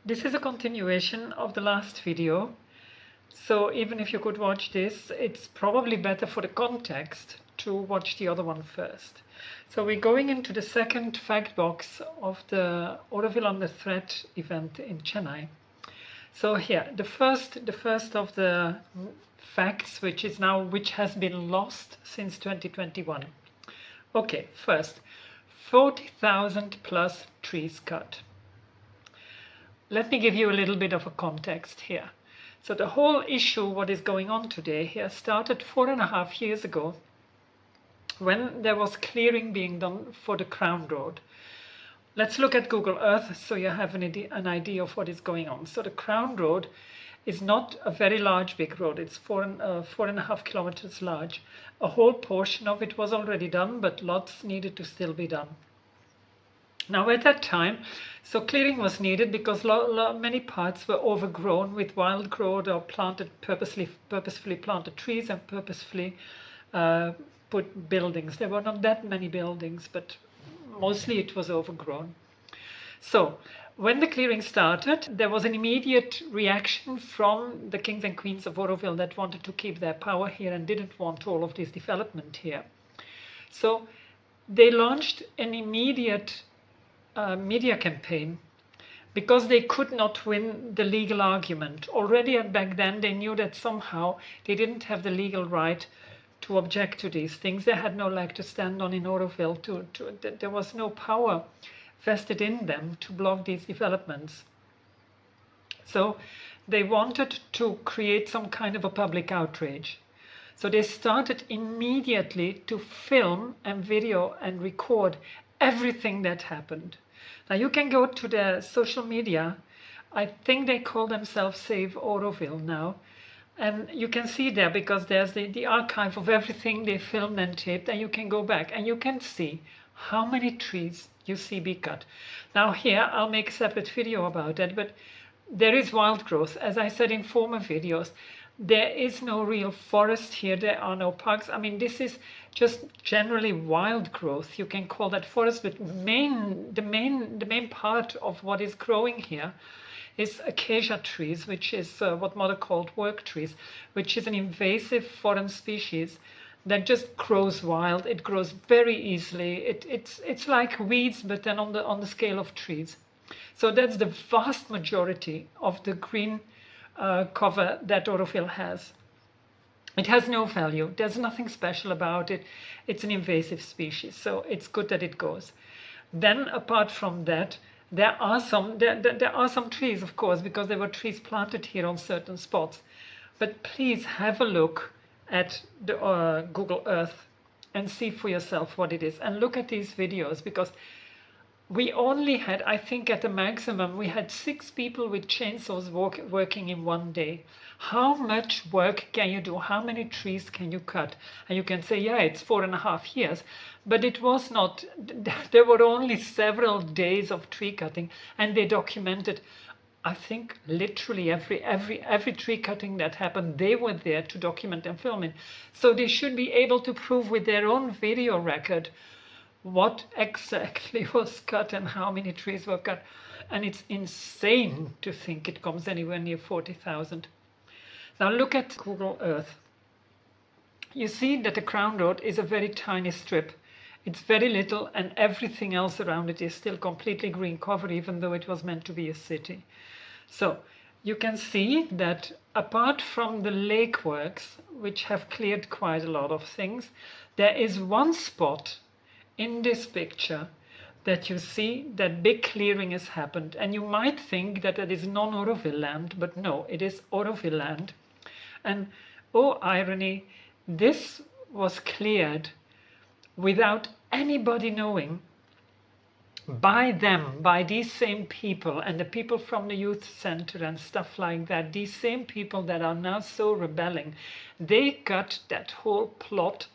This is a continuation of the last video. So even if you could watch this, it's probably better for the context to watch the other one first. So we're going into the second fact box of the Oroville Under Threat event in Chennai. So here, the first of the facts, which has been lost since 2021. Okay, first, 40,000 plus trees cut. Let me give you a little bit of a context here. So the whole issue, what is going on today here, started 4.5 years ago when there was clearing being done for the Crown Road. Let's look at Google Earth so you have an idea of what is going on. So the Crown Road is not a very big road. It's 4.5 kilometers large. A whole portion of it was already done, but lots needed to still be done. Now at that time, so clearing was needed because many parts were overgrown with wild growth or purposefully planted trees and purposefully put buildings. There were not that many buildings, but mostly it was overgrown. So when the clearing started, there was an immediate reaction from the kings and queens of Oroville that wanted to keep their power here and didn't want all of this development here. So they launched an immediate media campaign because they could not win the legal argument. Already back then they knew that somehow they didn't have the legal right to object to these things. They had no leg to stand on in Oroville. There was no power vested in them to block these developments. So they wanted to create some kind of a public outrage. So they started immediately to film and video and record everything that happened. Now you can go to their social media. I think they call themselves Save Oroville now. And you can see there because there's the archive of everything they filmed and taped, and you can go back and you can see how many trees you see be cut. Now here, I'll make a separate video about that, but there is wild growth. As I said in former videos, there is no real forest here. There are no parks. I mean, this is just generally wild growth. You can call that forest, but the main part of what is growing here is acacia trees, which is what Mother called work trees, which is an invasive foreign species that just grows wild. It grows very easily. It's like weeds, but then on the scale of trees. So that's the vast majority of the green cover that Oroville has. It has no value. There's nothing special about it. It's an invasive species, so it's good that it goes. Then apart from that, there are some trees, of course, because there were trees planted here on certain spots. But please have a look at the Google Earth and see for yourself what it is. And look at these videos, because we only had, I think at the maximum, we had 6 people with chainsaws working in one day. How much work can you do? How many trees can you cut? And you can say, yeah, it's 4.5 years. But it was not. There were only several days of tree cutting, and they documented, I think, literally every tree cutting that happened. They were there to document and film it. So they should be able to prove with their own video record what exactly was cut and how many trees were cut. And it's insane to think it comes anywhere near 40,000. Now look at Google Earth. You see that the Crown Road is a very tiny strip. It's very little, and everything else around it is still completely green cover, even though it was meant to be a city. So you can see that apart from the lake works, which have cleared quite a lot of things, there is one spot in this picture that you see that big clearing has happened. And you might think that it is non-Oroville land, but no, it is Oroville land. And oh irony, this was cleared without anybody knowing, by them, by these same people and the people from the youth center and stuff like that. These same people that are now so rebelling, they cut that whole plot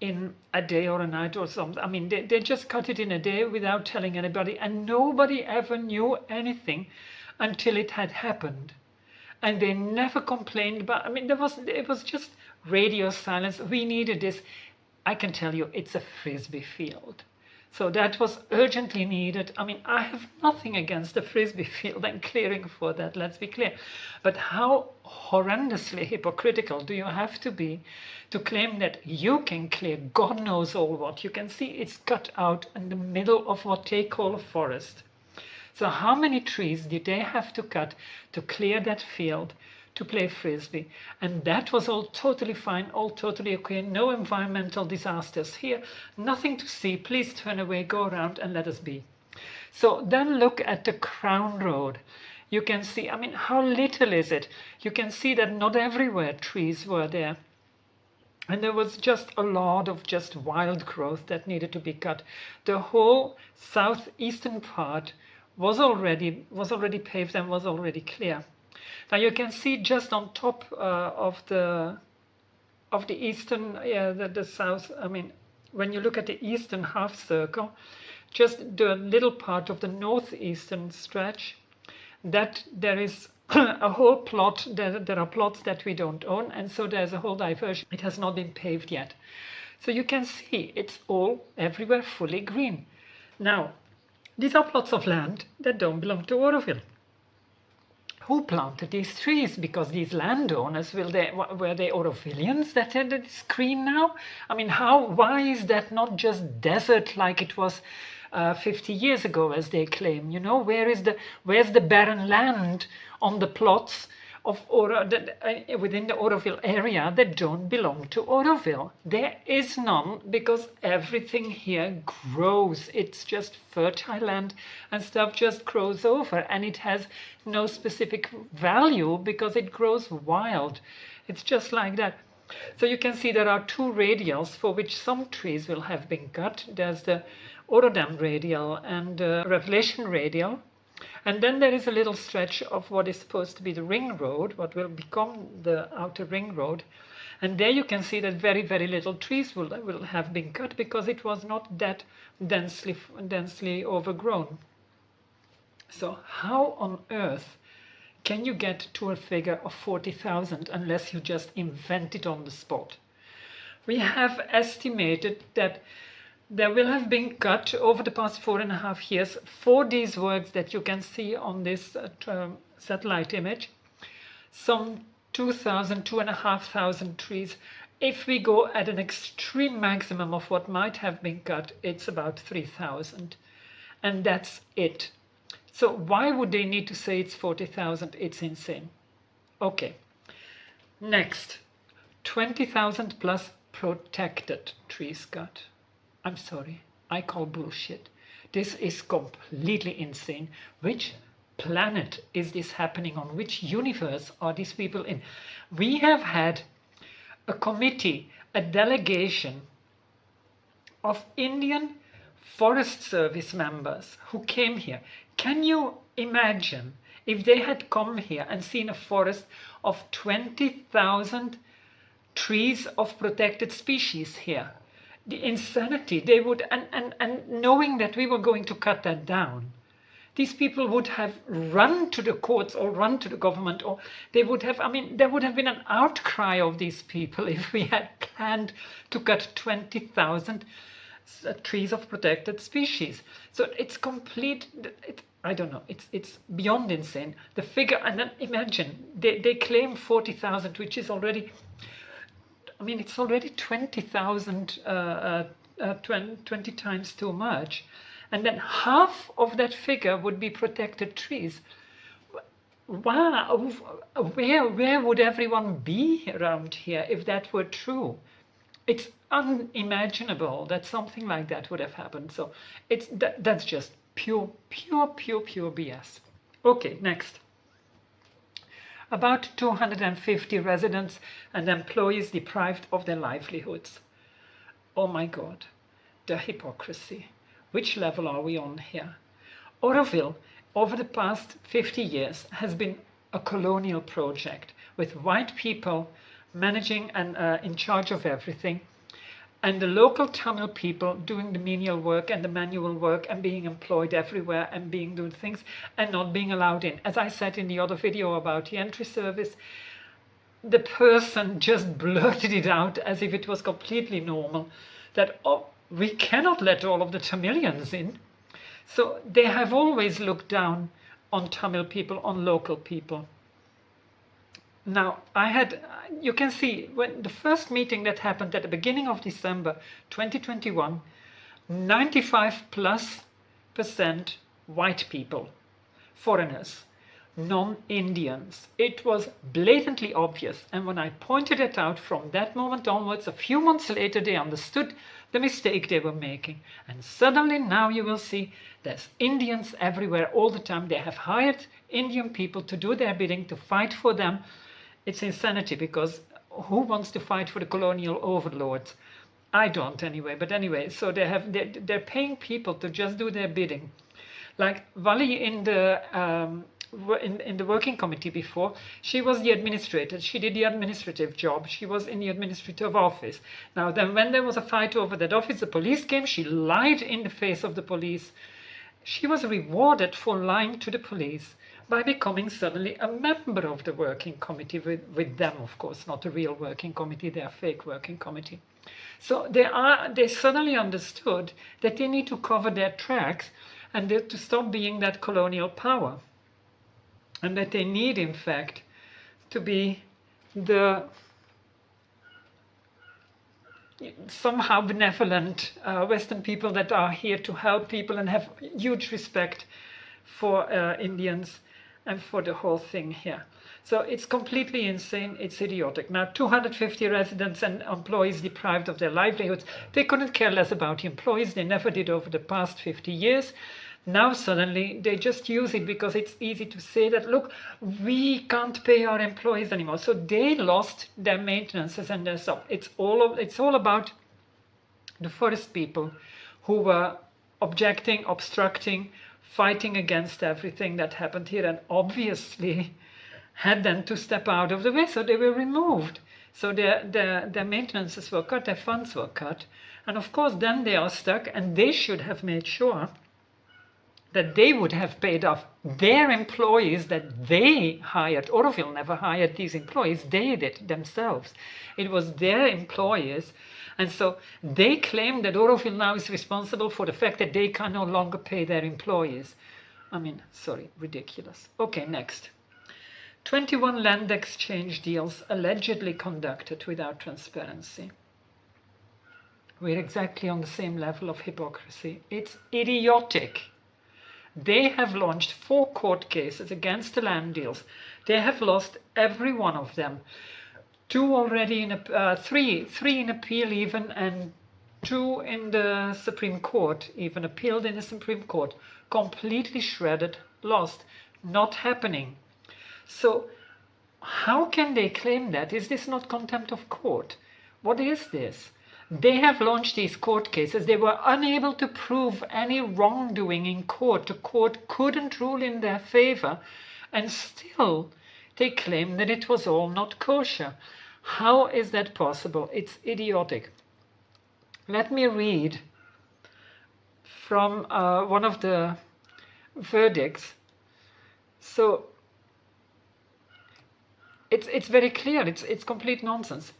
in a day or a night or something. I mean, they just cut it in a day without telling anybody, and nobody ever knew anything until it had happened. And they never complained about, I mean, it was just radio silence. We needed this. I can tell you, it's a frisbee field. So that was urgently needed. I mean, I have nothing against the Frisbee field and clearing for that, let's be clear. But how horrendously hypocritical do you have to be to claim that you can clear God knows all what? You can see it's cut out in the middle of what they call a forest. So how many trees did they have to cut to clear that field to play Frisbee? And that was all totally fine, all totally okay, no environmental disasters here, nothing to see, please turn away, go around and let us be. So then look at the Crown Road. You can see, I mean, how little is it? You can see that not everywhere trees were there. And there was just a lot of just wild growth that needed to be cut. The whole southeastern part was already paved and was already clear. Now you can see just on top of the eastern, the south. I mean, when you look at the eastern half circle, just the little part of the northeastern stretch, that there is a whole plot. There are plots that we don't own, and so there's a whole diversion. It has not been paved yet, so you can see it's all everywhere fully green. Now, these are plots of land that don't belong to Oroville. Who planted these trees? Because these landowners, were they Orovillians that had this green now? I mean, why is that not just desert like it was 50 years ago, as they claim? You know, where's the barren land on the plots of within the Oroville area that don't belong to Oroville? There is none, because everything here grows. It's just fertile land and stuff just grows over, and it has no specific value because it grows wild. It's just like that. So you can see there are two radials for which some trees will have been cut. There's the Orodam radial and the Revelation radial. And then there is a little stretch of what is supposed to be the ring road, what will become the outer ring road. And there you can see that very, very little trees will have been cut because it was not that densely overgrown. So how on earth can you get to a figure of 40,000 unless you just invent it on the spot? We have estimated that there will have been cut over the past 4.5 years for these works that you can see on this satellite image, some 2,500 trees. If we go at an extreme maximum of what might have been cut, it's about 3,000, and that's it. So why would they need to say it's 40,000? It's insane. Okay, next, 20,000 plus protected trees cut. I'm sorry, I call bullshit. This is completely insane. Which planet is this happening on? Which universe are these people in? We have had a committee, a delegation of Indian Forest Service members who came here. Can you imagine if they had come here and seen a forest of 20,000 trees of protected species here? The insanity they would, and knowing that we were going to cut that down, these people would have run to the courts or run to the government, or they would have, I mean, there would have been an outcry of these people if we had planned to cut 20,000 trees of protected species. So it's complete, I don't know, it's beyond insane. The figure, and then imagine, they claim 40,000, which is already, I mean, it's already 20,000, 20 times too much. And then half of that figure would be protected trees. Wow, where would everyone be around here if that were true? It's unimaginable that something like that would have happened. So that's just pure BS. Okay, next. About 250 residents and employees deprived of their livelihoods. Oh my God, the hypocrisy. Which level are we on here? Oroville, over the past 50 years, has been a colonial project with white people managing and in charge of everything, and the local Tamil people doing the menial work and the manual work and being employed everywhere and doing things and not being allowed in. As I said in the other video about the entry service, the person just blurted it out as if it was completely normal that, oh, we cannot let all of the Tamilians in. So they have always looked down on Tamil people, on local people. Now, you can see when the first meeting that happened at the beginning of December 2021, 95+% white people, foreigners, non-Indians. It was blatantly obvious, and when I pointed it out from that moment onwards, a few months later they understood the mistake they were making, and suddenly now you will see there's Indians everywhere all the time. They have hired Indian people to do their bidding, to fight for them. It's insanity, because who wants to fight for the colonial overlords? I don't anyway, but anyway, so they're paying people to just do their bidding. Like Vali in the working committee before, she was the administrator. She did the administrative job. She was in the administrative office. Now then, when there was a fight over that office, the police came. She lied in the face of the police. She was rewarded for lying to the police by becoming suddenly a member of the working committee with them, of course, not a real working committee, they're a fake working committee. So they suddenly understood that they need to cover their tracks and to stop being that colonial power. And that they need, in fact, to be the somehow benevolent Western people that are here to help people and have huge respect for Indians and for the whole thing here. So it's completely insane, it's idiotic. Now 250 residents and employees deprived of their livelihoods. They couldn't care less about the employees, they never did over the past 50 years. Now suddenly they just use it because it's easy to say that, look, we can't pay our employees anymore. So they lost their maintenances and their stuff. It's all about the forest people who were objecting, obstructing, fighting against everything that happened here, and obviously had then to step out of the way, so they were removed. So their maintenances were cut, their funds were cut, and of course then they are stuck, and they should have made sure that they would have paid off their employees that they hired. Oroville never hired these employees, they did themselves. It was their employees, and so they claim that Oroville now is responsible for the fact that they can no longer pay their employees. I mean, sorry, ridiculous. Okay, next. 21 land exchange deals allegedly conducted without transparency. We're exactly on the same level of hypocrisy. It's idiotic. They have launched 4 court cases against the land deals. They have lost every one of them. 2 already in three in appeal even, and 2 in the Supreme Court, even appealed in the Supreme Court. Completely shredded, lost, not happening. So how can they claim that? Is this not contempt of court? What is this? They have launched these court cases. They were unable to prove any wrongdoing in court. The court couldn't rule in their favor, and still they claim that it was all not kosher. How is that possible? It's idiotic. Let me read from one of the verdicts. So it's very clear. It's complete nonsense.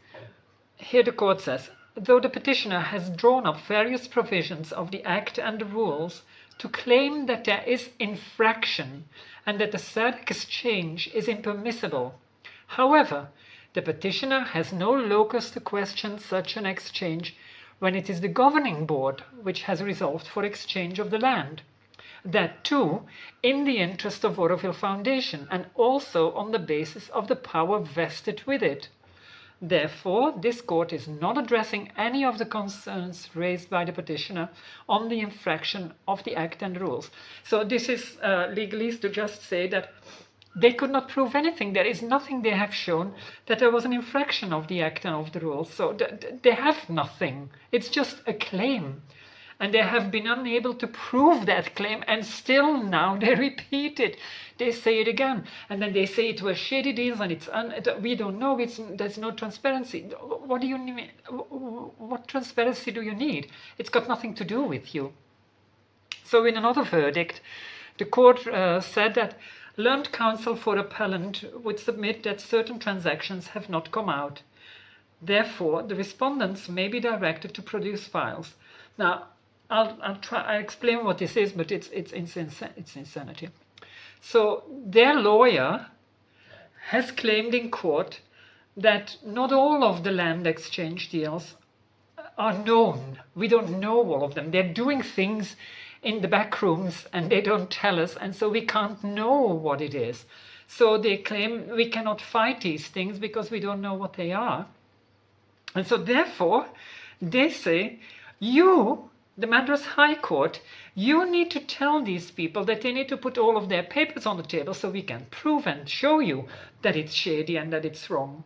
Here the court says, though the petitioner has drawn up various provisions of the Act and the rules to claim that there is infraction and that the said exchange is impermissible, however, the petitioner has no locus to question such an exchange when it is the governing board which has resolved for exchange of the land. That too in the interest of Oroville Foundation and also on the basis of the power vested with it. Therefore, this court is not addressing any of the concerns raised by the petitioner on the infraction of the Act and rules. So this is legalese to just say that they could not prove anything. There is nothing they have shown that there was an infraction of the Act and of the rules. So they have nothing. It's just a claim. And they have been unable to prove that claim, and still now they repeat it. They say it again, and then they say it was shady deals, and we don't know. There's no transparency. What do you need? What transparency do you need? It's got nothing to do with you. So in another verdict, the court said that learned counsel for appellant would submit that certain transactions have not come out. Therefore, the respondents may be directed to produce files. Now, I'll explain what this is, but it's insanity. So their lawyer has claimed in court that not all of the land exchange deals are known. We don't know all of them. They're doing things in the back rooms and they don't tell us, and so we can't know what it is. So they claim we cannot fight these things because we don't know what they are. And so therefore, they say, you, the Madras High Court, you need to tell these people that they need to put all of their papers on the table so we can prove and show you that it's shady and that it's wrong.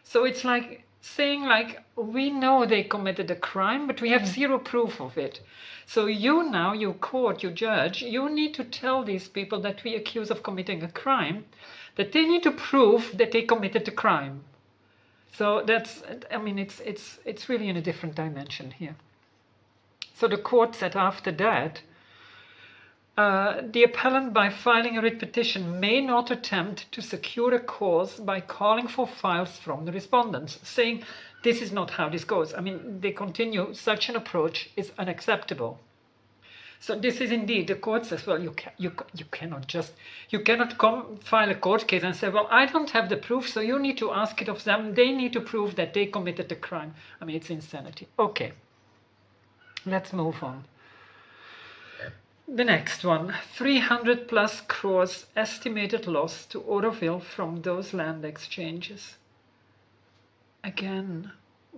So it's like saying, like, we know they committed a crime, but we have zero proof of it. So you now, you court, you judge, you need to tell these people that we accuse of committing a crime, that they need to prove that they committed the crime. So that's, I mean, it's really in a different dimension here. So the court said after that, the appellant, by filing a writ petition, may not attempt to secure a cause by calling for files from the respondents, saying this is not how this goes. I mean, they continue, such an approach is unacceptable. So this is indeed, the court says, well, you cannot come file a court case and say, well, I don't have the proof, so you need to ask it of them. They need to prove that they committed the crime. I mean, it's insanity. Okay, let's move on. The next one, 300 plus crores estimated loss to Oroville from those land exchanges. Again,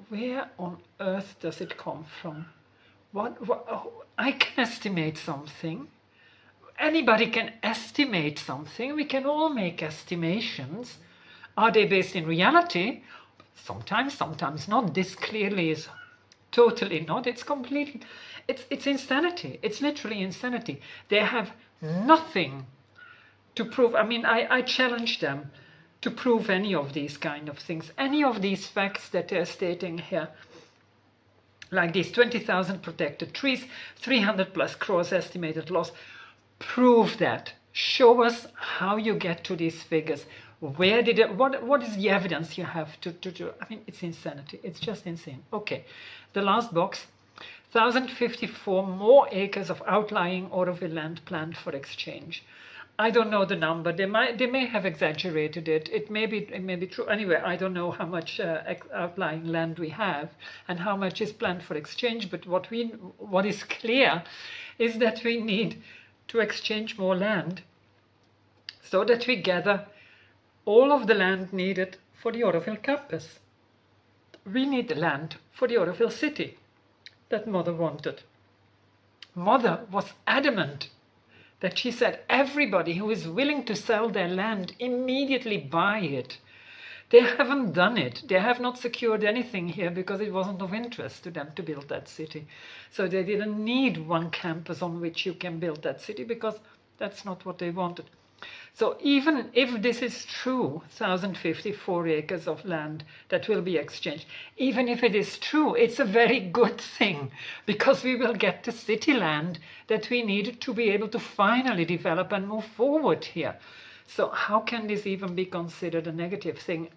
where on earth does it come from? What I can estimate something. Anybody can estimate something. We can all make estimations. Are they based in reality? Sometimes, sometimes not. This clearly is totally not. It's completely, it's insanity. It's literally insanity. They have nothing to prove. I mean, I challenge them to prove any of these kind of things, any of these facts that they're stating here. Like these 20,000 protected trees, 300 plus crores estimated loss. Prove that. Show us how you get to these figures. Where did it, what is the evidence you have to I mean, it's insanity. It's just insane. Okay, the last box, 1,054 more acres of outlying Oroville land planned for exchange. I don't know the number. They may have exaggerated it. It may be true. Anyway, I don't know how much outlying land we have and how much is planned for exchange. But what is clear is that we need to exchange more land so that we gather all of the land needed for the Oroville campus. We need the land for the Oroville city that Mother wanted. Mother was adamant that she said everybody who is willing to sell their land immediately buy it. They haven't done it. They have not secured anything here because it wasn't of interest to them to build that city. So they didn't need one campus on which you can build that city because that's not what they wanted. So even if this is true, 1,054 acres of land that will be exchanged, even if it is true, it's a very good thing because we will get the city land that we need to be able to finally develop and move forward here. So how can this even be considered a negative thing?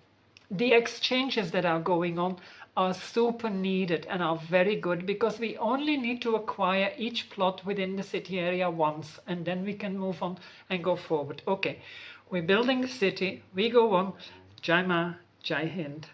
The exchanges that are going on are super needed and are very good because we only need to acquire each plot within the city area once and then we can move on and go forward. Okay, we're building the city, we go on. Jai Ma, Jai Hind.